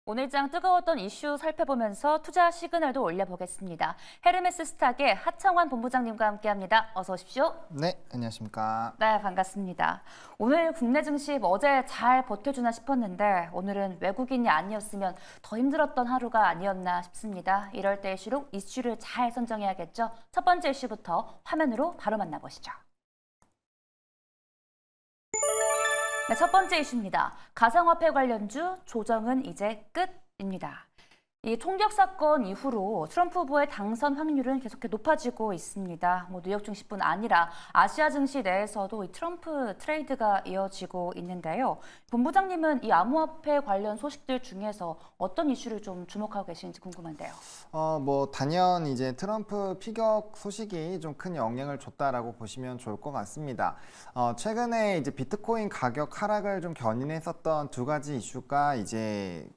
오늘장 뜨거웠던 이슈 살펴보면서 투자 시그널도 올려보겠습니다. 헤르메스 스탁의 하창환 본부장님과 함께합니다. 어서 오십시오. 네, 안녕하십니까. 네, 반갑습니다. 오늘 국내 증시 어제 잘 버텨주나 싶었는데 오늘은 외국인이 아니었으면 더 힘들었던 하루가 아니었나 싶습니다. 이럴 때일수록 이슈를 잘 선정해야겠죠. 첫 번째 이슈부터 화면으로 바로 만나보시죠. 네, 첫 번째 이슈입니다. 가상화폐 관련주 조정은 이제 끝입니다. 이 총격 사건 이후로 트럼프 후보의 당선 확률은 계속해 높아지고 있습니다. 뉴욕 증시뿐 아니라 아시아 증시 내에서도 이 트럼프 트레이드가 이어지고 있는데요. 본부장님은 이 암호화폐 관련 소식들 중에서 어떤 이슈를 좀 주목하고 계신지 궁금한데요. 단연 이제 트럼프 피격 소식이 좀 큰 영향을 줬다라고 보시면 좋을 것 같습니다. 최근에 이제 비트코인 가격 하락을 좀 견인했었던 두 가지 이슈가 이제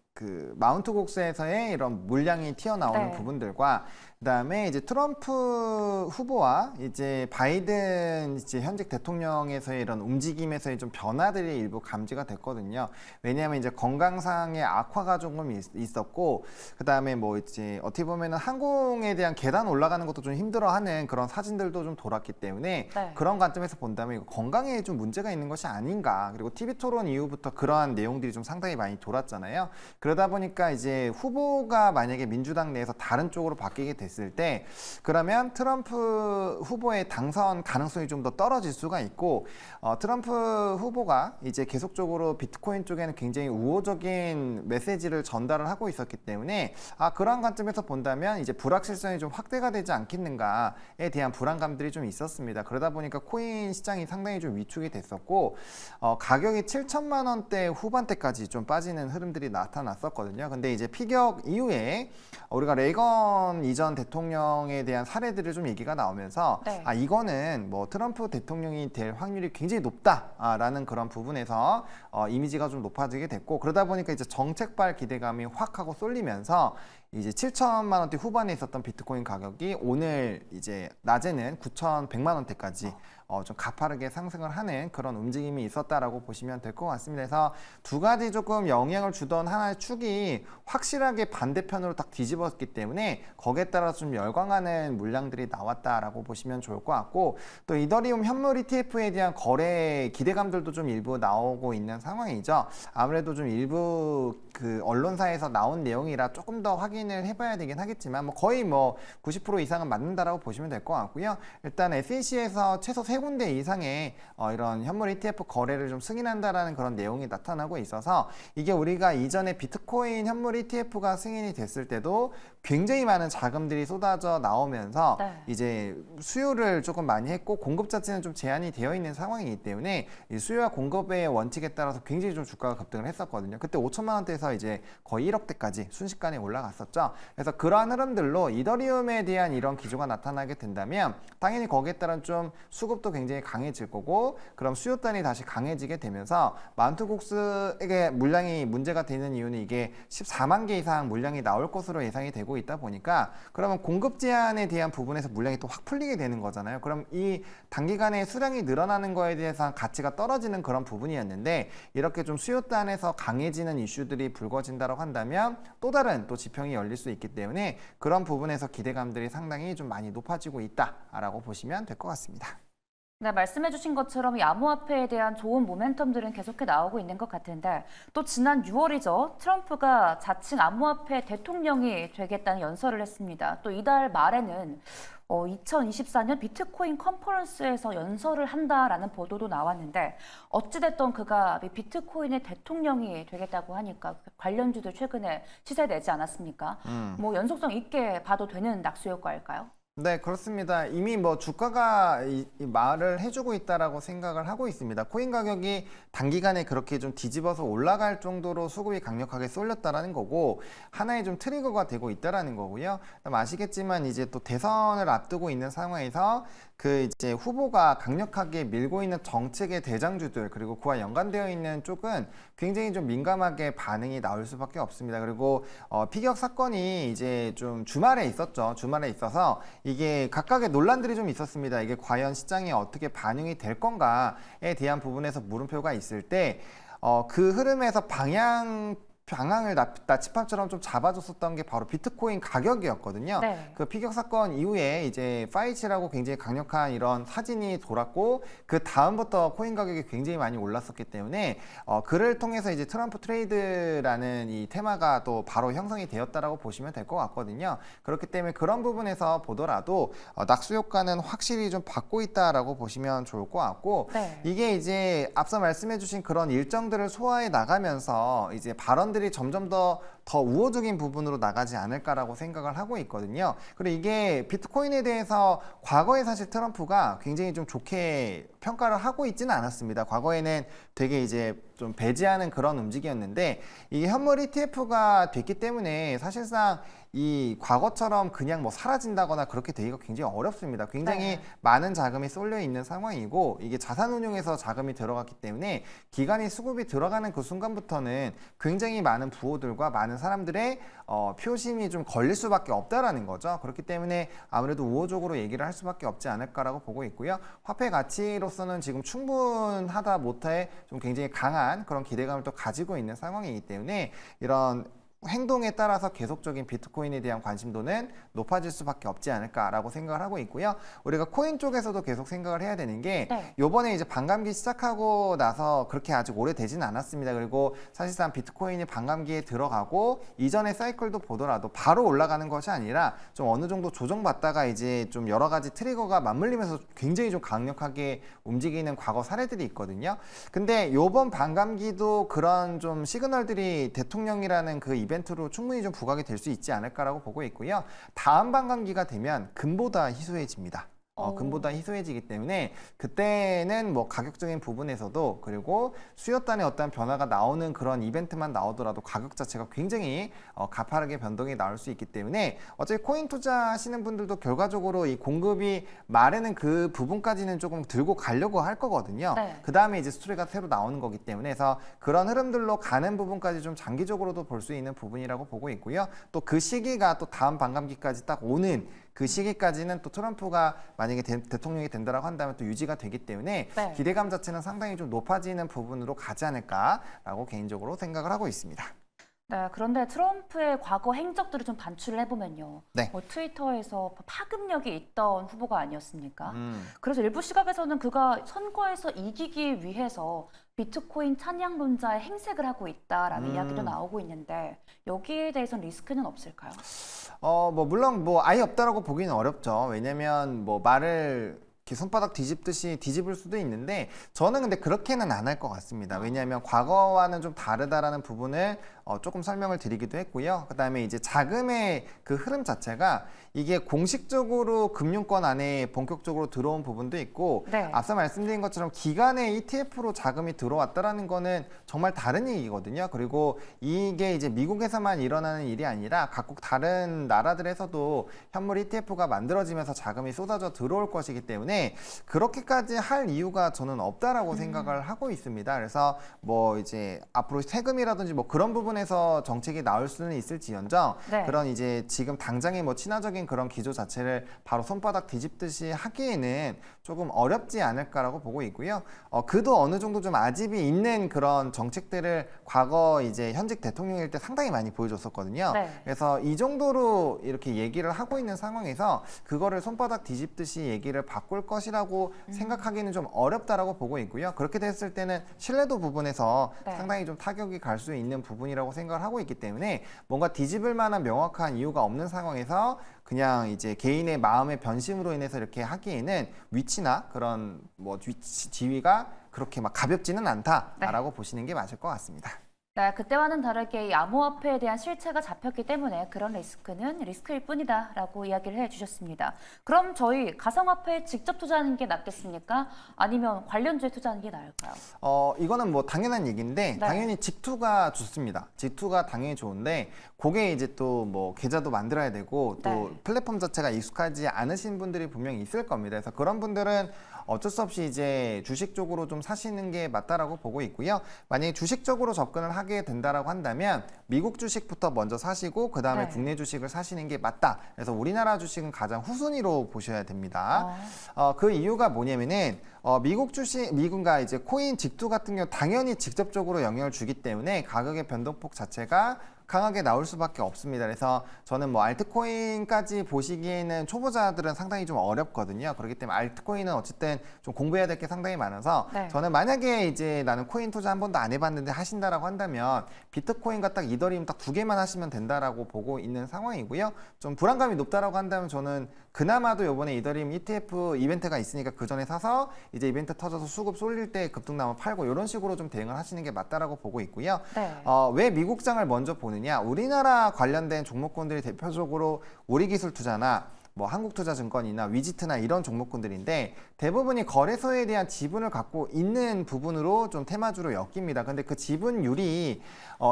마운트 곡스에서의 이런 물량이 튀어나오는 부분들과 그다음에 이제 트럼프 후보와 이제 바이든 이제 현직 대통령에서의 이런 움직임에서의 좀 변화들이 일부 감지가 됐거든요. 왜냐하면 이제 건강상의 악화가 조금 있었고, 그다음에 이제 어떻게 보면은 항공에 대한 계단 올라가는 것도 좀 힘들어하는 그런 사진들도 좀 돌았기 때문에 그런 관점에서 본다면 이거 건강에 좀 문제가 있는 것이 아닌가. 그리고 TV 토론 이후부터 그러한 내용들이 좀 상당히 많이 돌았잖아요. 그러다 보니까 이제 후보가 만약에 민주당 내에서 다른 쪽으로 바뀌게 됐을 때 그러면 트럼프 후보의 당선 가능성이 좀 더 떨어질 수가 있고, 트럼프 후보가 이제 계속적으로 비트코인 쪽에는 굉장히 우호적인 메시지를 전달을 하고 있었기 때문에 그런 관점에서 본다면 이제 불확실성이 좀 확대가 되지 않겠는가에 대한 불안감들이 좀 있었습니다. 그러다 보니까 코인 시장이 상당히 좀 위축이 됐었고, 가격이 7천만 원대 후반대까지 좀 빠지는 흐름들이 나타났었거든요. 근데 이제 피격 이후에 우리가 이전 대통령에 대한 사례들을 좀 얘기가 나오면서 이거는 트럼프 대통령이 될 확률이 굉장히 높다라는 그런 부분에서 이미지가 좀 높아지게 됐고, 그러다 보니까 이제 정책발 기대감이 확 하고 쏠리면서 이제 7천만 원대 후반에 있었던 비트코인 가격이 오늘 이제 낮에는 9,100만 원대까지 좀 가파르게 상승을 하는 그런 움직임이 있었다라고 보시면 될 것 같습니다. 그래서 두 가지 조금 영향을 주던 하나의 축이 확실하게 반대편으로 딱 뒤집었기 때문에 거기에 따라서 좀 열광하는 물량들이 나왔다라고 보시면 좋을 것 같고, 또 이더리움 현물 ETF에 대한 거래 기대감들도 좀 일부 나오고 있는 상황이죠. 아무래도 좀 일부 언론사에서 나온 내용이라 조금 더 확인을 해봐야 되긴 하겠지만 거의 90% 이상은 맞는다라고 보시면 될 것 같고요. 일단 SEC에서 최소 3군데 이상의 이런 현물 ETF 거래를 좀 승인한다라는 그런 내용이 나타나고 있어서, 이게 우리가 이전에 비트코인 현물 ETF가 승인이 됐을 때도 굉장히 많은 자금들이 쏟아져 나오면서 이제 수요를 조금 많이 했고 공급 자체는 좀 제한이 되어 있는 상황이기 때문에 이 수요와 공급의 원칙에 따라서 굉장히 좀 주가가 급등을 했었거든요. 그때 5천만 원대에서 이제 거의 1억대까지 순식간에 올라갔었죠. 그래서 그러한 흐름들로 이더리움에 대한 이런 기조가 나타나게 된다면 당연히 거기에 따른 좀 수급도 굉장히 강해질 거고, 그럼 수요단이 다시 강해지게 되면서 마운트 곡스에게 물량이 문제가 되는 이유는 이게 14만 개 이상 물량이 나올 것으로 예상이 되고 있다 보니까, 그러면 공급 제한에 대한 부분에서 물량이 또 확 풀리게 되는 거잖아요. 그럼 이 단기간에 수량이 늘어나는 거에 대해서 가치가 떨어지는 그런 부분이었는데, 이렇게 좀 수요단에서 강해지는 이슈들이 불거진다고 한다면 또 다른 또 지평이 열릴 수 있기 때문에 그런 부분에서 기대감들이 상당히 좀 많이 높아지고 있다라고 보시면 될 것 같습니다. 네, 말씀해주신 것처럼 이 암호화폐에 대한 좋은 모멘텀들은 계속해 나오고 있는 것 같은데, 또 지난 6월이죠. 트럼프가 자칭 암호화폐 대통령이 되겠다는 연설을 했습니다. 또 이달 말에는 2024년 비트코인 컨퍼런스에서 연설을 한다라는 보도도 나왔는데, 어찌됐든 그가 비트코인의 대통령이 되겠다고 하니까 관련주들 최근에 시세 내지 않았습니까? 연속성 있게 봐도 되는 낙수 효과일까요? 네, 그렇습니다. 이미 주가가 이 말을 해주고 있다라고 생각을 하고 있습니다. 코인 가격이 단기간에 그렇게 좀 뒤집어서 올라갈 정도로 수급이 강력하게 쏠렸다라는 거고, 하나의 좀 트리거가 되고 있다라는 거고요. 아시겠지만 이제 또 대선을 앞두고 있는 상황에서 이제 후보가 강력하게 밀고 있는 정책의 대장주들, 그리고 그와 연관되어 있는 쪽은 굉장히 좀 민감하게 반응이 나올 수밖에 없습니다. 그리고 피격 사건이 이제 좀 주말에 있었죠. 주말에 있어서 이게 각각의 논란들이 좀 있었습니다. 이게 과연 시장에 어떻게 반영이 될 건가에 대한 부분에서 물음표가 있을 때 그 흐름에서 방향 방향을 나침반처럼 좀 잡아줬었던 게 바로 비트코인 가격이었거든요. 네. 그 피격 사건 이후에 이제 파이치라고 굉장히 강력한 이런 사진이 돌았고 그 다음부터 코인 가격이 굉장히 많이 올랐었기 때문에 그를 통해서 이제 트럼프 트레이드라는 이 테마가 또 바로 형성이 되었다라고 보시면 될 것 같거든요. 그렇기 때문에 그런 부분에서 보더라도 낙수 효과는 확실히 좀 받고 있다라고 보시면 좋을 것 같고 네. 이게 이제 앞서 말씀해주신 그런 일정들을 소화해 나가면서 이제 발언들이 점점 더 우호적인 부분으로 나가지 않을까라고 생각을 하고 있거든요. 그리고 이게 비트코인에 대해서 과거에 사실 트럼프가 굉장히 좀 좋게 평가를 하고 있지는 않았습니다. 과거에는 되게 이제 좀 배제하는 그런 움직임이었는데 이게 현물 ETF가 됐기 때문에 사실상 이 과거처럼 그냥 뭐 사라진다거나 그렇게 되기가 굉장히 어렵습니다. 굉장히 네. 많은 자금이 쏠려 있는 상황이고 이게 자산운용에서 자금이 들어갔기 때문에 기간이 수급이 들어가는 그 순간부터는 굉장히 많은 부호들과 많은 사람들의 표심이 좀 걸릴 수밖에 없다라는 거죠. 그렇기 때문에 아무래도 우호적으로 얘기를 할 수밖에 없지 않을까라고 보고 있고요. 화폐 가치로서는 지금 충분하다 못해 좀 굉장히 강한 그런 기대감을 또 가지고 있는 상황이기 때문에 이런 행동에 따라서 계속적인 비트코인에 대한 관심도는 높아질 수밖에 없지 않을까라고 생각을 하고 있고요. 우리가 코인 쪽에서도 계속 생각을 해야 되는 게 네. 요번에 이제 반감기 시작하고 나서 그렇게 아직 오래되진 않았습니다. 그리고 사실상 비트코인이 반감기에 들어가고 이전의 사이클도 보더라도 바로 올라가는 것이 아니라 좀 어느 정도 조정받다가 이제 좀 여러 가지 트리거가 맞물리면서 굉장히 좀 강력하게 움직이는 과거 사례들이 있거든요. 근데 요번 반감기도 그런 좀 시그널들이 대통령이라는 그 이벤트로 충분히 좀 부각이 될 수 있지 않을까라고 보고 있고요. 다음 반감기가 되면 금보다 희소해집니다. 금보다 희소해지기 때문에 그때는 뭐 가격적인 부분에서도 그리고 수요단의 어떤 변화가 나오는 그런 이벤트만 나오더라도 가격 자체가 굉장히 가파르게 변동이 나올 수 있기 때문에 어차피 코인 투자하시는 분들도 결과적으로 이 공급이 마르는 그 부분까지는 조금 들고 가려고 할 거거든요. 네. 그 다음에 이제 스토리가 새로 나오는 거기 때문에 그래서 그런 흐름들로 가는 부분까지 좀 장기적으로도 볼 수 있는 부분이라고 보고 있고요. 또 그 시기가 또 다음 반감기까지 딱 오는 그 시기까지는 또 트럼프가 만약에 대통령이 된다라고 한다면 또 유지가 되기 때문에 네. 기대감 자체는 상당히 좀 높아지는 부분으로 가지 않을까라고 개인적으로 생각을 하고 있습니다. 네, 그런데 트럼프의 과거 행적들을 좀 반출을 해보면요. 네. 뭐 트위터에서 파급력이 있던 후보가 아니었습니까? 음. 그래서 일부 시각에서는 그가 선거에서 이기기 위해서 비트코인 찬양론자의 행색을 하고 있다라는 이야기도 나오고 있는데 여기에 대해서는 리스크는 없을까요? 뭐 물론 뭐 아예 없다라고 보기는 어렵죠. 왜냐면 뭐 말을 이렇게 손바닥 뒤집듯이 뒤집을 수도 있는데 저는 근데 그렇게는 안 할 것 같습니다. 왜냐하면 과거와는 좀 다르다라는 부분을 조금 설명을 드리기도 했고요. 그다음에 이제 자금의 그 흐름 자체가 이게 공식적으로 금융권 안에 본격적으로 들어온 부분도 있고 네. 앞서 말씀드린 것처럼 기관의 ETF로 자금이 들어왔다라는 거는 정말 다른 얘기거든요. 그리고 이게 이제 미국에서만 일어나는 일이 아니라 각국 다른 나라들에서도 현물 ETF가 만들어지면서 자금이 쏟아져 들어올 것이기 때문에 그렇게까지 할 이유가 저는 없다라고 생각을 하고 있습니다. 그래서 뭐 이제 앞으로 세금이라든지 뭐 그런 부분에서 정책이 나올 수는 있을지언정 네. 그런 이제 지금 당장의 뭐 친화적인 그런 기조 자체를 바로 손바닥 뒤집듯이 하기에는 조금 어렵지 않을까라고 보고 있고요. 그도 어느 정도 좀 아집이 있는 그런 정책들을 과거 이제 현직 대통령일 때 상당히 많이 보여줬었거든요. 네. 그래서 이 정도로 이렇게 얘기를 하고 있는 상황에서 그거를 손바닥 뒤집듯이 얘기를 바꿀 것이라고 생각하기는 좀 어렵다라고 보고 있고요. 그렇게 됐을 때는 신뢰도 부분에서 네. 상당히 좀 타격이 갈 수 있는 부분이라고 생각을 하고 있기 때문에 뭔가 뒤집을 만한 명확한 이유가 없는 상황에서 그냥 이제 개인의 마음의 변심으로 인해서 이렇게 하기에는 위치나 그런 뭐 지위가 그렇게 막 가볍지는 않다라고 보시는 게 맞을 것 같습니다. 네, 그때와는 다르게 이 암호화폐에 대한 실체가 잡혔기 때문에 그런 리스크는 리스크일 뿐이다라고 이야기를 해주셨습니다. 그럼 저희 가상화폐에 직접 투자하는 게 낫겠습니까? 아니면 관련주에 투자하는 게 나을까요? 이거는 뭐 당연한 얘기인데 네. 당연히 직투가 좋습니다. 직투가 당연히 좋은데 그게 이제 또 뭐 계좌도 만들어야 되고 또 네. 플랫폼 자체가 익숙하지 않으신 분들이 분명히 있을 겁니다. 그래서 그런 분들은 어쩔 수 없이 이제 주식 쪽으로 좀 사시는 게 맞다라고 보고 있고요. 만약에 주식 쪽으로 접근을 하게 된다라고 한다면 미국 주식부터 먼저 사시고 그 다음에 네. 국내 주식을 사시는 게 맞다. 그래서 우리나라 주식은 가장 후순위로 보셔야 됩니다. 그 이유가 뭐냐면은 미국 주식, 미국과 이제 코인 직두 같은 경우 당연히 직접적으로 영향을 주기 때문에 가격의 변동폭 자체가 강하게 나올 수밖에 없습니다. 그래서 저는 뭐 알트코인까지 보시기에는 초보자들은 상당히 좀 어렵거든요. 그렇기 때문에 알트코인은 어쨌든 좀 공부해야 될 게 상당히 많아서 네. 저는 만약에 이제 나는 코인 투자 한 번도 안 해봤는데 하신다라고 한다면 비트코인과 딱 이더리움 딱 두 개만 하시면 된다라고 보고 있는 상황이고요. 좀 불안감이 높다라고 한다면 저는 그나마도 이번에 이더리움 ETF 이벤트가 있으니까 그 전에 사서 이제 이벤트 터져서 수급 쏠릴 때 급등 나면 팔고 이런 식으로 좀 대응을 하시는 게 맞다라고 보고 있고요. 네. 왜 미국장을 먼저 보느냐? 우리나라 관련된 종목군들이 대표적으로 우리기술투자나 뭐 한국투자증권이나 위지트나 이런 종목군들인데 대부분이 거래소에 대한 지분을 갖고 있는 부분으로 좀 테마주로 엮입니다. 근데 그 지분율이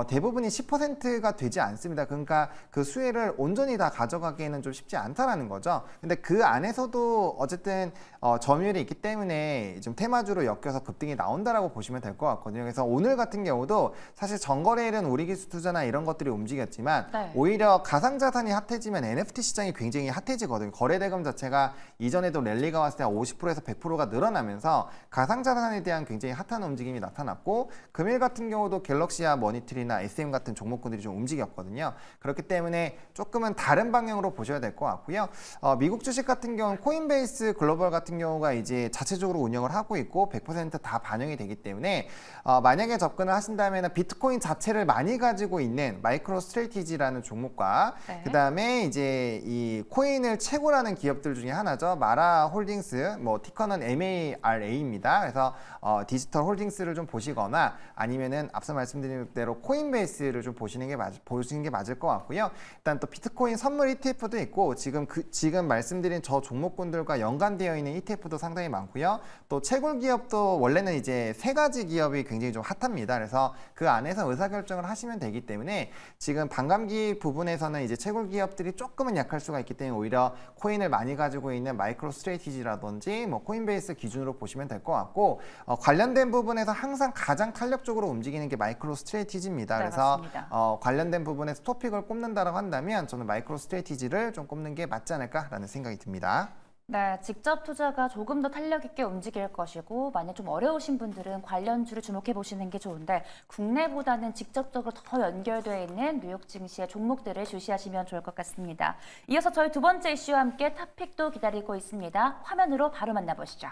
대부분이 10%가 되지 않습니다. 그러니까 그 수혜를 온전히 다 가져가기에는 좀 쉽지 않다라는 거죠. 근데 그 안에서도 어쨌든 점유율이 있기 때문에 좀 테마주로 엮여서 급등이 나온다라고 보시면 될 것 같거든요. 그래서 오늘 같은 경우도 사실 전거래일은 우리기술투자나 이런 것들이 움직였지만 네. 오히려 가상자산이 핫해지면 NFT 시장이 굉장히 핫해지거든요. 거래대금 자체가 이전에도 랠리가 왔을 때 50%에서 100%가 늘어나면서 가상자산에 대한 굉장히 핫한 움직임이 나타났고 금일 같은 경우도 갤럭시와 머니트리나 SM 같은 종목군들이 좀 움직였거든요. 그렇기 때문에 조금은 다른 방향으로 보셔야 될 것 같고요. 미국 주식 같은 경우는 코인베이스 글로벌 같은 경우가 이제 자체적으로 운영을 하고 있고 100% 다 반영이 되기 때문에 만약에 접근을 하신다면 비트코인 자체를 많이 가지고 있는 마이크로 스트레티지라는 종목과 네. 그다음에 이제 이 코인을 채굴하는 기업들 중에 하나죠. 마라 홀딩스, 뭐 티커는 MARA입니다. 그래서 디지털 홀딩스를 좀 보시거나 아니면은 앞서 말씀드린 대로 코인베이스를 좀 보시는 게 맞을 것 같고요. 일단 또 비트코인 선물 ETF도 있고 지금 말씀드린 저 종목군들과 연관되어 있는 ETF도 상당히 많고요. 또 채굴 기업도 원래는 이제 세 가지 기업이 굉장히 좀 핫합니다. 그래서 그 안에서 의사결정을 하시면 되기 때문에 지금 반감기 부분에서는 이제 채굴 기업들이 조금은 약할 수가 있기 때문에 오히려 코인을 많이 가지고 있는 마이크로 스트레티지라든지 뭐 코인베이스 기준으로 보시면 될 것 같고 관련된 부분에서 항상 가장 탄력적으로 움직이는 게 마이크로 스트레티지입니다. 네, 그래서 맞습니다. 관련된 부분에서 토픽을 꼽는다고 한다면 저는 마이크로 스트레티지를 좀 꼽는 게 맞지 않을까라는 생각이 듭니다. 네, 직접 투자가 조금 더 탄력 있게 움직일 것이고 만약 좀 어려우신 분들은 관련주를 주목해 보시는 게 좋은데 국내보다는 직접적으로 더 연결되어 있는 뉴욕 증시의 종목들을 주시하시면 좋을 것 같습니다. 이어서 저희 두 번째 이슈와 함께 탑픽도 기다리고 있습니다. 화면으로 바로 만나보시죠.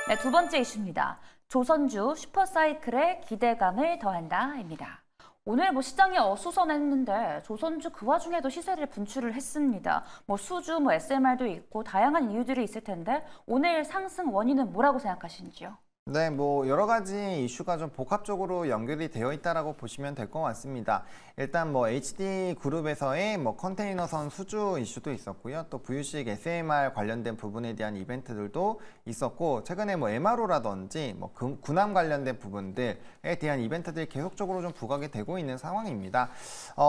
네, 두 번째 이슈입니다. 조선주 슈퍼사이클에 기대감을 더한다입니다. 오늘 뭐 시장이 어수선했는데 조선주 그 와중에도 시세를 분출을 했습니다. 뭐 수주, 뭐 SMR도 있고 다양한 이유들이 있을 텐데 오늘 상승 원인은 뭐라고 생각하시는지요? 네, 뭐 여러 가지 이슈가 좀 복합적으로 연결이 되어 있다라고 보시면 될 것 같습니다. 일단 뭐 HD 그룹에서의 뭐 컨테이너선 수주 이슈도 있었고요. 또 VU식 SMR 관련된 부분에 대한 이벤트들도 있었고 최근에 뭐 MRO라든지 뭐 군함 관련된 부분들에 대한 이벤트들이 계속적으로 좀 부각이 되고 있는 상황입니다.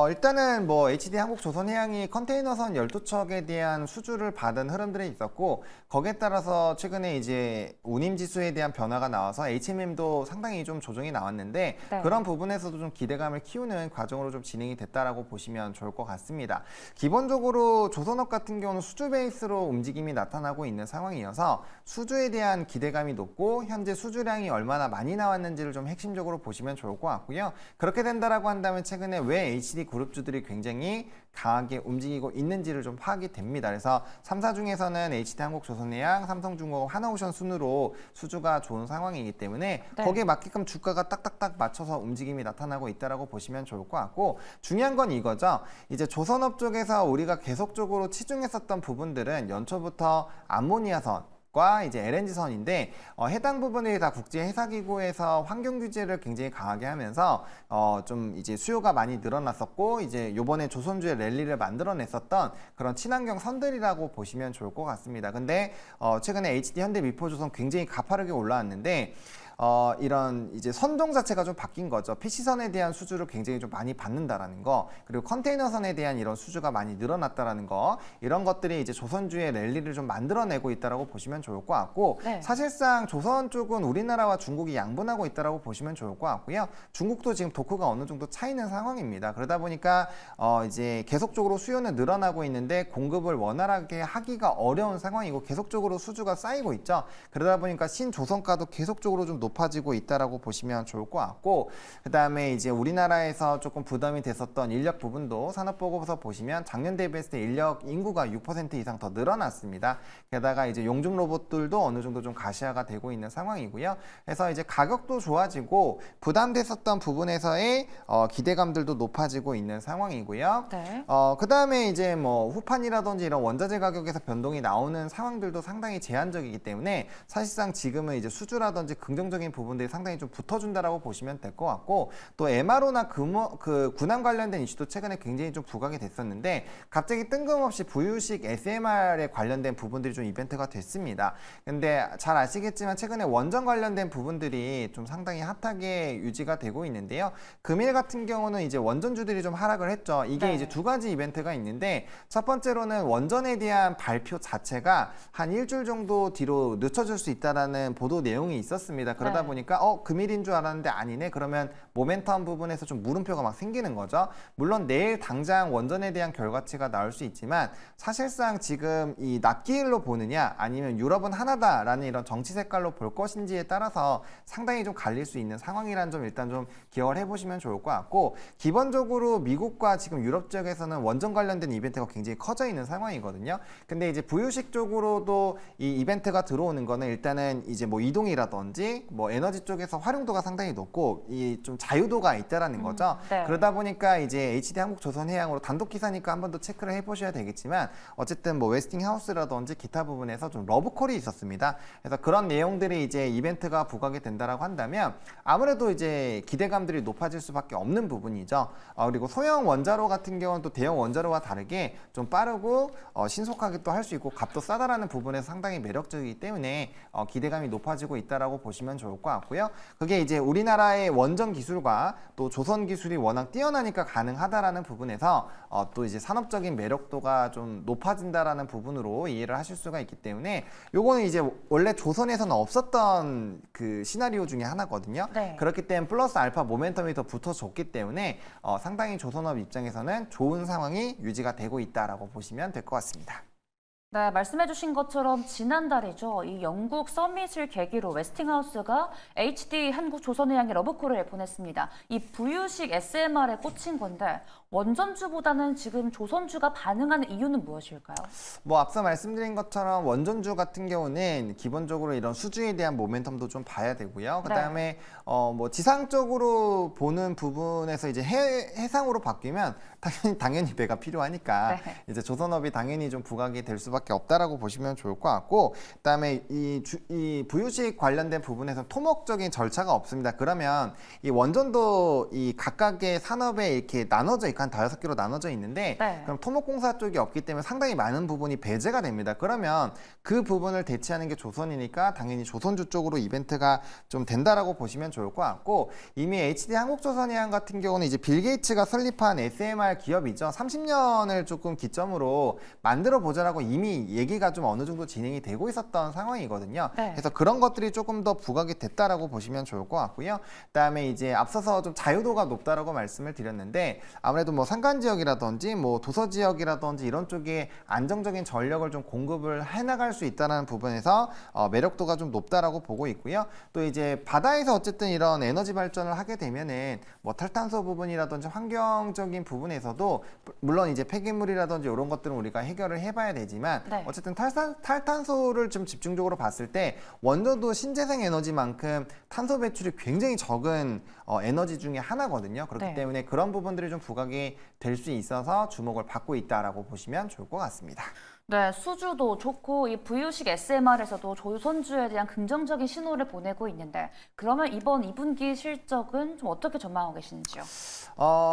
일단은 뭐 HD 한국조선해양이 컨테이너선 12척에 대한 수주를 받은 흐름들이 있었고 거기에 따라서 최근에 이제 운임지수에 대한 변화가 나와서 HMM도 상당히 좀 조정이 나왔는데 네. 그런 부분에서도 좀 기대감을 키우는 과정으로 좀 진행이 됐다라고 보시면 좋을 것 같습니다. 기본적으로 조선업 같은 경우는 수주 베이스로 움직임이 나타나고 있는 상황이어서 수주에 대한 기대감이 높고 현재 수주량이 얼마나 많이 나왔는지를 좀 핵심적으로 보시면 좋을 것 같고요. 그렇게 된다라고 한다면 최근에 왜 HD 그룹주들이 굉장히 강하게 움직이고 있는지를 좀 파악이 됩니다. 그래서 3사 중에서는 HD 한국조선해양, 삼성중공업, 하나오션 순으로 수주가 좋은 상황이기 때문에 네. 거기에 맞게끔 주가가 딱딱딱 맞춰서 움직임이 나타나고 있다라고 보시면 좋을 것 같고 중요한 건 이거죠. 이제 조선업 쪽에서 우리가 계속적으로 치중했었던 부분들은 연초부터 암모니아선 과 이제 LNG선인데 해당 부분들이 다 국제해사기구에서 환경 규제를 굉장히 강하게 하면서 좀 이제 수요가 많이 늘어났었고 이제 요번에 조선주의 랠리를 만들어냈었던 그런 친환경 선들이라고 보시면 좋을 것 같습니다. 근데 최근에 HD 현대미포조선 굉장히 가파르게 올라왔는데 이런 이제 선종 자체가 좀 바뀐 거죠. PC선에 대한 수주를 굉장히 좀 많이 받는다라는 거, 그리고 컨테이너선에 대한 이런 수주가 많이 늘어났다라는 거, 이런 것들이 이제 조선주의 랠리를 좀 만들어내고 있다라고 보시면 좋을 것 같고, 네. 사실상 조선 쪽은 우리나라와 중국이 양분하고 있다라고 보시면 좋을 것 같고요. 중국도 지금 도크가 어느 정도 차 있는 상황입니다. 그러다 보니까 이제 계속적으로 수요는 늘어나고 있는데 공급을 원활하게 하기가 어려운 상황이고 계속적으로 수주가 쌓이고 있죠. 그러다 보니까 신조선가도 계속적으로 좀 높아지고 있다라고 보시면 좋을 것 같고, 그다음에 이제 우리나라에서 조금 부담이 됐었던 인력 부분도 산업보고서 보시면 작년 대비했을 때 인력 인구가 6% 이상 더 늘어났습니다. 게다가 이제 용접 로봇들도 어느 정도 좀 가시화가 되고 있는 상황이고요. 그래서 이제 가격도 좋아지고 부담됐었던 부분에서의 기대감들도 높아지고 있는 상황이고요. 네. 그다음에 이제 뭐 후판이라든지 이런 원자재 가격에서 변동이 나오는 상황들도 상당히 제한적이기 때문에 사실상 지금은 이제 수주라든지 긍정적인 부분들이 상당히 좀 붙어준다라고 보시면 될 것 같고, 또 MRO나 군함 관련된 이슈도 최근에 굉장히 좀 부각이 됐었는데 갑자기 뜬금없이 부유식 SMR에 관련된 부분들이 좀 이벤트가 됐습니다. 근데 잘 아시겠지만 최근에 원전 관련된 부분들이 좀 상당히 핫하게 유지가 되고 있는데요. 금일 같은 경우는 이제 원전주들이 좀 하락을 했죠. 이게 네. 이제 두 가지 이벤트가 있는데, 첫 번째로는 원전에 대한 발표 자체가 한 일주일 정도 뒤로 늦춰질 수 있다라는 보도 내용이 있었습니다. 그러다 네. 보니까 금일인 줄 알았는데 아니네. 그러면 모멘텀 부분에서 좀 물음표가 막 생기는 거죠. 물론 내일 당장 원전에 대한 결과치가 나올 수 있지만 사실상 지금 이 납기일로 보느냐 아니면 유럽은 하나다라는 이런 정치 색깔로 볼 것인지에 따라서 상당히 좀 갈릴 수 있는 상황이라는 점 일단 좀 기억을 해보시면 좋을 것 같고, 기본적으로 미국과 지금 유럽 지역에서는 원전 관련된 이벤트가 굉장히 커져 있는 상황이거든요. 근데 이제 부유식 쪽으로도 이 이벤트가 들어오는 거는 일단은 이제 뭐 이동이라든지 뭐 에너지 쪽에서 활용도가 상당히 높고 이 좀 자유도가 있다라는 거죠. 네. 그러다 보니까 이제 HD 한국조선해양으로 단독 기사니까 한 번 더 체크를 해보셔야 되겠지만, 어쨌든 뭐 웨스팅하우스라든지 기타 부분에서 좀 러브콜이 있었습니다. 그래서 그런 내용들이 이제 이벤트가 부각이 된다라고 한다면 아무래도 이제 기대감들이 높아질 수밖에 없는 부분이죠. 그리고 소형 원자로 같은 경우는 또 대형 원자로와 다르게 좀 빠르고 신속하게 또 할 수 있고 값도 싸다라는 부분에서 상당히 매력적이기 때문에 기대감이 높아지고 있다라고 보시면 좋을 것 같고요. 그게 이제 우리나라의 원전 기술과 또 조선 기술이 워낙 뛰어나니까 가능하다라는 부분에서 또 이제 산업적인 매력도가 좀 높아진다라는 부분으로 이해를 하실 수가 있기 때문에, 요거는 이제 원래 조선에서는 없었던 그 시나리오 중에 하나거든요. 네. 그렇기 때문에 플러스 알파 모멘텀이 더 붙어줬기 때문에 상당히 조선업 입장에서는 좋은 상황이 유지가 되고 있다라고 보시면 될 것 같습니다. 네, 말씀해주신 것처럼 지난달이죠. 이 영국 서밋을 계기로 웨스팅하우스가 HD 한국조선해양에 러브콜을 보냈습니다. 이 부유식 SMR에 꽂힌 건데 원전주보다는 지금 조선주가 반응하는 이유는 무엇일까요? 뭐 앞서 말씀드린 것처럼 원전주 같은 경우는 기본적으로 이런 수주에 대한 모멘텀도 좀 봐야 되고요. 그다음에 뭐 지상적으로 보는 부분에서 이제 해상으로 바뀌면 당연히 배가 필요하니까 네. 이제 조선업이 당연히 좀 부각이 될 수밖에 없다라고 보시면 좋을 것 같고, 그다음에 이 부유식 관련된 부분에서 토목적인 절차가 없습니다. 그러면 이 원전도 이 각각의 산업에 이렇게 나눠져 있고 한 5개로 나눠져 있는데, 네. 그럼 토목공사 쪽이 없기 때문에 상당히 많은 부분이 배제가 됩니다. 그러면 그 부분을 대체하는 게 조선이니까 당연히 조선주 쪽으로 이벤트가 좀 된다라고 보시면 좋을 것 같고, 이미 HD 한국조선해양 같은 경우는 이제 빌 게이츠가 설립한 SMR 기업이죠. 30년을 조금 기점으로 만들어 보자라고 이미 얘기가 좀 어느 정도 진행이 되고 있었던 상황이거든요. 네. 그래서 그런 것들이 조금 더 부각이 됐다라고 보시면 좋을 것 같고요. 그다음에 이제 앞서서 좀 자유도가 높다라고 말씀을 드렸는데, 아무래도 뭐 산간 지역이라든지 뭐 도서 지역이라든지 이런 쪽에 안정적인 전력을 좀 공급을 해나갈 수 있다는 부분에서 매력도가 좀 높다라고 보고 있고요. 또 이제 바다에서 어쨌든 이런 에너지 발전을 하게 되면은 뭐 탈탄소 부분이라든지 환경적인 부분에서도 물론 이제 폐기물이라든지 이런 것들은 우리가 해결을 해봐야 되지만 네. 어쨌든 탈탄소를 좀 집중적으로 봤을 때 원전도 신재생 에너지만큼 탄소 배출이 굉장히 적은 에너지 중에 하나거든요. 그렇기 네. 때문에 그런 부분들이 좀 부각이 될 수 있어서 주목을 받고 있다라고 보시면 좋을 것 같습니다. 네, 수주도 좋고 이 부유식 SMR에서도 조선주에 대한 긍정적인 신호를 보내고 있는데 그러면 이번 2분기 실적은 좀 어떻게 전망하고 계시는지요?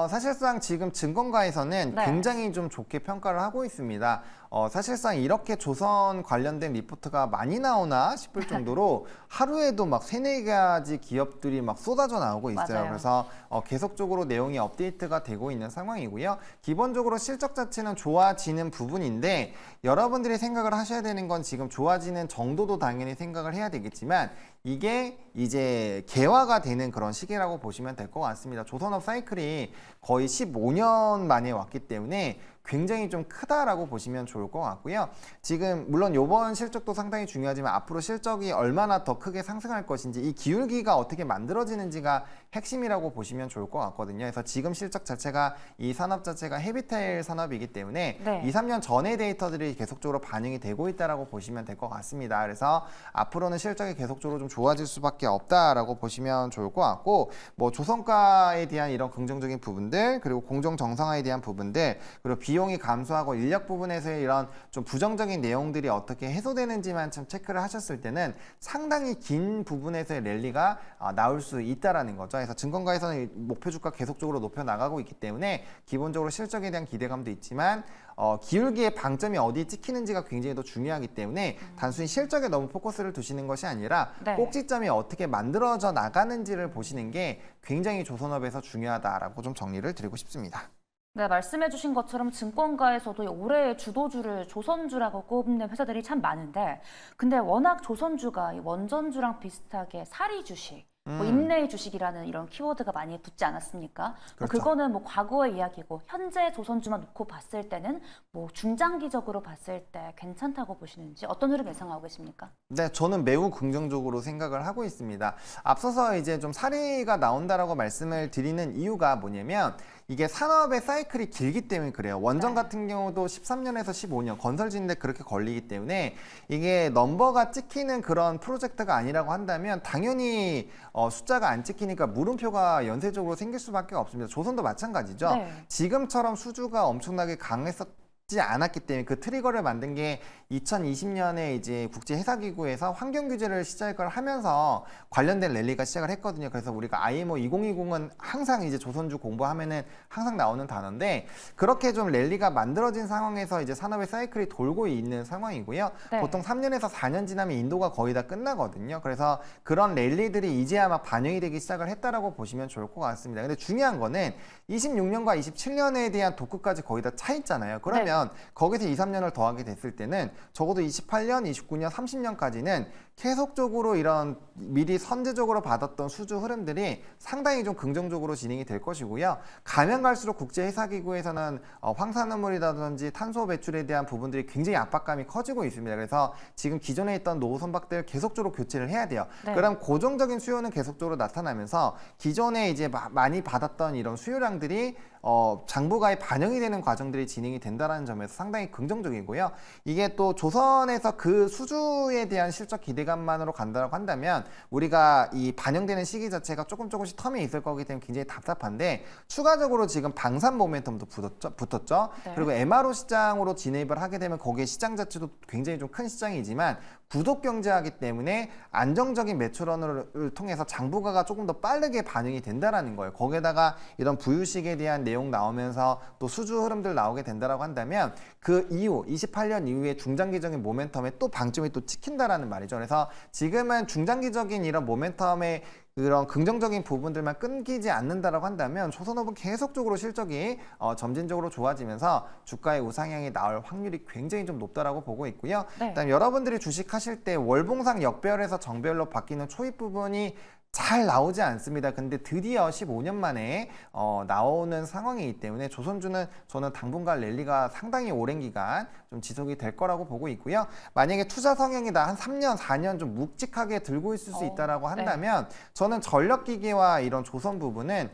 사실상 지금 증권가에서는 네. 굉장히 좀 좋게 평가를 하고 있습니다. 사실상 이렇게 조선 관련된 리포트가 많이 나오나 싶을 정도로 하루에도 막 세네 가지 기업들이 막 쏟아져 나오고 있어요. 맞아요. 그래서 계속적으로 내용이 업데이트가 되고 있는 상황이고요. 기본적으로 실적 자체는 좋아지는 부분인데 여러분들이 생각을 하셔야 되는 건 지금 좋아지는 정도도 당연히 생각을 해야 되겠지만 이게 이제 개화가 되는 그런 시기라고 보시면 될 것 같습니다. 조선업 사이클이 거의 15년 만에 왔기 때문에 굉장히 좀 크다라고 보시면 좋을 것 같고요. 지금 물론 이번 실적도 상당히 중요하지만 앞으로 실적이 얼마나 더 크게 상승할 것인지 이 기울기가 어떻게 만들어지는지가 핵심이라고 보시면 좋을 것 같거든요. 그래서 지금 실적 자체가 이 산업 자체가 헤비테일 산업이기 때문에 네. 2, 3년 전의 데이터들이 계속적으로 반영이 되고 있다라고 보시면 될 것 같습니다. 그래서 앞으로는 실적이 계속적으로 좀 좋아질 수밖에 없다라고 보시면 좋을 것 같고 뭐 조선가에 대한 이런 긍정적인 부분들 그리고 공정 정상화에 대한 부분들 그리고 비용이 감소하고 인력 부분에서의 이런 좀 부정적인 내용들이 어떻게 해소되는지만 좀 체크를 하셨을 때는 상당히 긴 부분에서의 랠리가 나올 수 있다라는 거죠. 그래서 증권가에서는 목표 주가 계속적으로 높여 나가고 있기 때문에 기본적으로 실적에 대한 기대감도 있지만 기울기의 방점이 어디 찍히는지가 굉장히 더 중요하기 때문에 단순히 실적에 너무 포커스를 두시는 것이 아니라 네. 꼭지점이 어떻게 만들어져 나가는지를 보시는 게 굉장히 조선업에서 중요하다라고 좀 정리를 드리고 싶습니다. 네, 말씀해주신 것처럼 증권가에서도 올해의 주도주를 조선주라고 꼽는 회사들이 참 많은데, 근데 워낙 조선주가 이 원전주랑 비슷하게 사리 주식, 뭐 인내의 주식이라는 이런 키워드가 많이 붙지 않았습니까? 뭐 그렇죠. 그거는 뭐 과거의 이야기고 현재 조선주만 놓고 봤을 때는 뭐 중장기적으로 봤을 때 괜찮다고 보시는지 어떤 흐름 예상하고 계십니까? 네, 저는 매우 긍정적으로 생각을 하고 있습니다. 앞서서 이제 좀 사례가 나온다라고 말씀을 드리는 이유가 뭐냐면 이게 산업의 사이클이 길기 때문에 그래요. 원전 네. 같은 경우도 13년에서 15년 건설진인데 그렇게 걸리기 때문에 이게 넘버가 찍히는 그런 프로젝트가 아니라고 한다면 당연히 숫자가 안 찍히니까 물음표가 연쇄적으로 생길 수밖에 없습니다. 조선도 마찬가지죠. 네. 지금처럼 수주가 엄청나게 강했었지 않았기 때문에 그 트리거를 만든 게 2020년에 이제 국제해사기구에서 환경 규제를 시작을 하면서 관련된 랠리가 시작을 했거든요. 그래서 우리가 IMO 2020은 항상 이제 조선주 공부하면은 항상 나오는 단어인데 그렇게 좀 랠리가 만들어진 상황에서 이제 산업의 사이클이 돌고 있는 상황이고요. 네. 보통 3년에서 4년 지나면 인도가 거의 다 끝나거든요. 그래서 그런 랠리들이 이제야 막 반영이 되기 시작을 했다라고 보시면 좋을 것 같습니다. 근데 중요한 거는 26년과 27년에 대한 독크까지 거의 다 차 있잖아요. 그러면 거기서 2, 3년을 더하게 됐을 때는 적어도 28년, 29년, 30년까지는 계속적으로 이런 미리 선제적으로 받았던 수주 흐름들이 상당히 좀 긍정적으로 진행이 될 것이고요. 가면 갈수록 국제해사기구에서는 황산화물이라든지 탄소 배출에 대한 부분들이 굉장히 압박감이 커지고 있습니다. 그래서 지금 기존에 있던 노후 선박들 계속적으로 교체를 해야 돼요. 네. 그럼 고정적인 수요는 계속적으로 나타나면서 기존에 이제 많이 받았던 이런 수요량들이 장부가에 반영이 되는 과정들이 진행이 된다는 점에서 상당히 긍정적이고요. 이게 또 조선에서 그 수주에 대한 실적 기대감만으로 간다고 한다면 우리가 이 반영되는 시기 자체가 조금씩 텀이 있을 거기 때문에 굉장히 답답한데 추가적으로 지금 방산 모멘텀도 붙었죠. 네. 그리고 MRO 시장으로 진입을 하게 되면 거기에 시장 자체도 굉장히 좀 큰 시장이지만 구독 경제하기 때문에 안정적인 매출원을 통해서 장부가가 조금 더 빠르게 반영이 된다라는 거예요. 거기에다가 이런 부유식에 대한 내용 나오면서 또 수주 흐름들 나오게 된다라고 한다면 그 이후 28년 이후에 중장기적인 모멘텀에 또 방점이 또 찍힌다라는 말이죠. 그래서 지금은 중장기적인 이런 모멘텀의 그런 긍정적인 부분들만 끊기지 않는다라고 한다면 조선업은 계속적으로 실적이 점진적으로 좋아지면서 주가의 우상향이 나올 확률이 굉장히 좀 높다라고 보고 있고요. 네. 그다음 여러분들이 주식하실 때 월봉상 역별에서 정별로 바뀌는 초입 부분이 잘 나오지 않습니다. 근데 드디어 15년 만에 나오는 상황이기 때문에 조선주는 저는 당분간 랠리가 상당히 오랜 기간 좀 지속이 될 거라고 보고 있고요. 만약에 투자 성향이다 한 3년, 4년 좀 묵직하게 들고 있을 수 있다라고 한다면 저는 전력기계와 이런 조선 부분은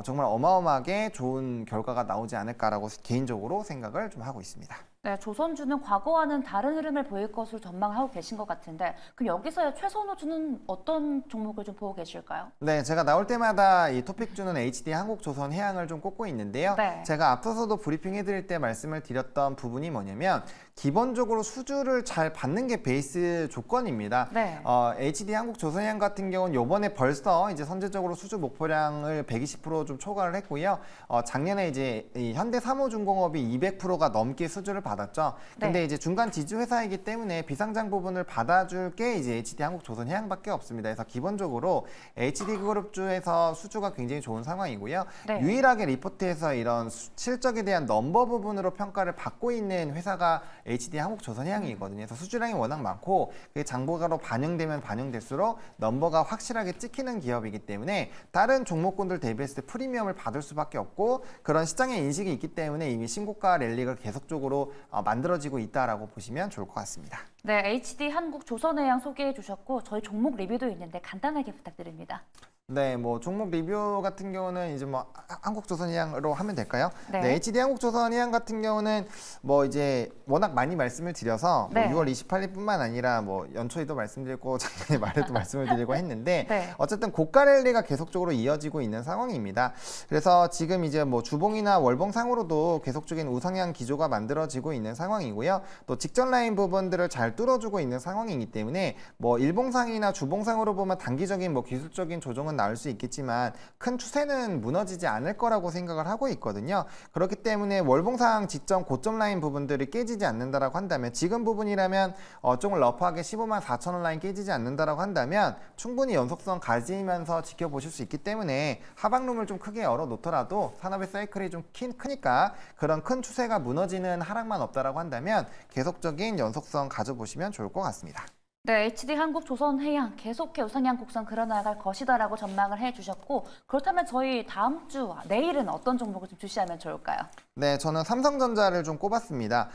정말 어마어마하게 좋은 결과가 나오지 않을까라고 개인적으로 생각을 좀 하고 있습니다. 네, 조선주는 과거와는 다른 흐름을 보일 것으로 전망하고 계신 것 같은데 그럼 여기서의 최선호주는 어떤 종목을 좀 보고 계실까요? 네, 제가 나올 때마다 이 토픽주는 HD 한국조선 해양을 좀 꼽고 있는데요. 네. 제가 앞서서도 브리핑 해드릴 때 말씀을 드렸던 부분이 뭐냐면 기본적으로 수주를 잘 받는 게 베이스 조건입니다. 네. HD 한국조선해양 같은 경우는 요번에 벌써 이제 선제적으로 수주 목표량을 120%좀 초과를 했고요. 작년에 이제 이 현대사무중공업이 200%가 넘게 수주를 받았 받았죠. 근데 네. 이제 중간 지주 회사이기 때문에 비상장 부분을 받아줄 게 이제 HD 한국조선해양밖에 없습니다. 그래서 기본적으로 HD 그룹주에서 수주가 굉장히 좋은 상황이고요. 네. 유일하게 리포트에서 이런 실적에 대한 넘버 부분으로 평가를 받고 있는 회사가 HD 한국조선해양이거든요. 그래서 수주량이 워낙 많고 그게 장보가로 반영되면 반영될수록 넘버가 확실하게 찍히는 기업이기 때문에 다른 종목군들 대비했을 때 프리미엄을 받을 수밖에 없고 그런 시장의 인식이 있기 때문에 이미 신고가 랠리가 계속적으로 만들어지고 있다라고 보시면 좋을 것 같습니다. 네, HD 한국조선해양 소개해 주셨고 저희 종목 리뷰도 있는데 간단하게 부탁드립니다. 네, 뭐 종목 리뷰 같은 경우는 이제 뭐 한국조선해양으로 하면 될까요? 네. 네, HD 한국조선해양 같은 경우는 뭐 이제 워낙 많이 말씀을 드려서 네. 뭐 6월 28일뿐만 아니라 뭐 연초에도 말씀드리고 작년에 말에도 말씀을 드리고 했는데 네. 어쨌든 고가 랠리가 계속적으로 이어지고 있는 상황입니다. 그래서 지금 이제 뭐 주봉이나 월봉상으로도 계속적인 우상향 기조가 만들어지고 있는 상황이고요. 또 직전 라인 부분들을 잘 뚫어주고 있는 상황이기 때문에 뭐 일봉상이나 주봉상으로 보면 단기적인 뭐 기술적인 조정은 나올 수 있겠지만 큰 추세는 무너지지 않을 거라고 생각을 하고 있거든요. 그렇기 때문에 월봉상 직전 고점 라인 부분들이 깨지지 않는다라고 한다면 지금 부분이라면 조금 러프하게 15만 4천 원 라인 깨지지 않는다라고 한다면 충분히 연속성 가지면서 지켜보실 수 있기 때문에 하방룸을 좀 크게 열어 놓더라도 산업의 사이클이 좀 크니까 그런 큰 추세가 무너지는 하락만 없다라고 한다면 계속적인 연속성 가져보시면 좋을 것 같습니다. 네, HD 한국조선해양 계속해 우상향 곡선 그려나갈 것이다라고 전망을 해주셨고 그렇다면 저희 다음 주 내일은 어떤 종목을 좀 주시하면 좋을까요? 네, 저는 삼성전자를 좀 꼽았습니다.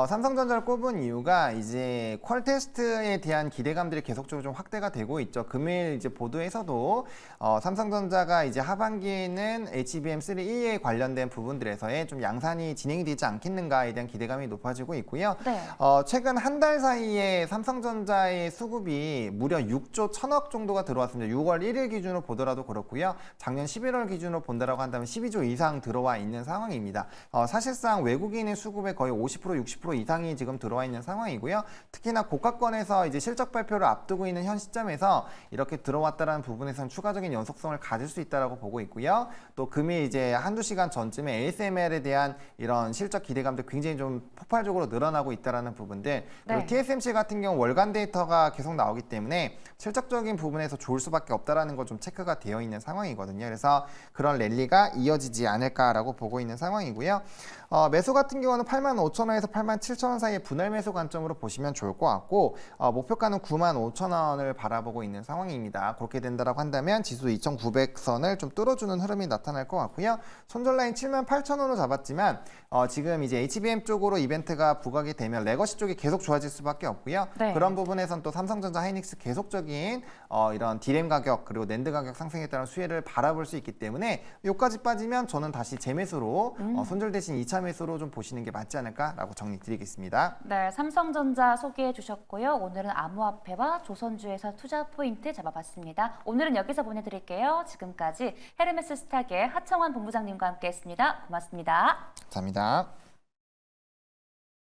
삼성전자를 꼽은 이유가 이제 퀄 테스트에 대한 기대감들이 계속적으로 좀 확대가 되고 있죠. 금일 이제 보도에서도 삼성전자가 이제 하반기에는 HBM3E에 관련된 부분들에서의 좀 양산이 진행이 되지 않겠는가에 대한 기대감이 높아지고 있고요. 네. 최근 한 달 사이에 삼성전자의 수급이 무려 6조 1천억 정도가 들어왔습니다. 6월 1일 기준으로 보더라도 그렇고요. 작년 11월 기준으로 본다라고 한다면 12조 이상 들어와 있는 상황입니다. 사실상 외국인의 수급의 거의 50% 60% 이상이 지금 들어와 있는 상황이고요. 특히나 고가권에서 이제 실적 발표를 앞두고 있는 현 시점에서 이렇게 들어왔다라는 부분에서는 추가적인 연속성을 가질 수 있다라고 보고 있고요. 또 금일 이제 한두 시간 전쯤에 ASML에 대한 이런 실적 기대감도 굉장히 좀 폭발적으로 늘어나고 있다라는 부분들. 그리고 네. TSMC 같은 경우 월간 데이터가 계속 나오기 때문에 실적적인 부분에서 좋을 수밖에 없다라는 거 좀 체크가 되어 있는 상황이거든요. 그래서 그런 랠리가 이어지지 않을까라고 보고 있는 상황이고요. 매수 같은 경우는 85,000원에서 87,000원 사이의 분할 매수 관점으로 보시면 좋을 것 같고 목표가는 95,000원을 바라보고 있는 상황입니다. 그렇게 된다라고 한다면 지수 2,900선을 좀 뚫어주는 흐름이 나타날 것 같고요. 손절 라인 78,000원으로 잡았지만 지금 이제 HBM 쪽으로 이벤트가 부각이 되면 레거시 쪽이 계속 좋아질 수밖에 없고요. 네. 그런 부분에선 또 삼성전자, 하이닉스 계속적인 이런 디램 가격 그리고 낸드 가격 상승에 따른 수혜를 바라볼 수 있기 때문에 여기까지 빠지면 저는 다시 재매수로 손절 대신 2차 매수로 좀 보시는 게 맞지 않을까라고 정리 드리겠습니다. 네, 삼성전자 소개해 주셨고요. 오늘은 암호화폐와 조선주에서 투자 포인트 잡아봤습니다. 오늘은 여기서 보내드릴게요. 지금까지 헤르메스 스탁의 하청환 본부장님과 함께했습니다. 고맙습니다. 감사합니다.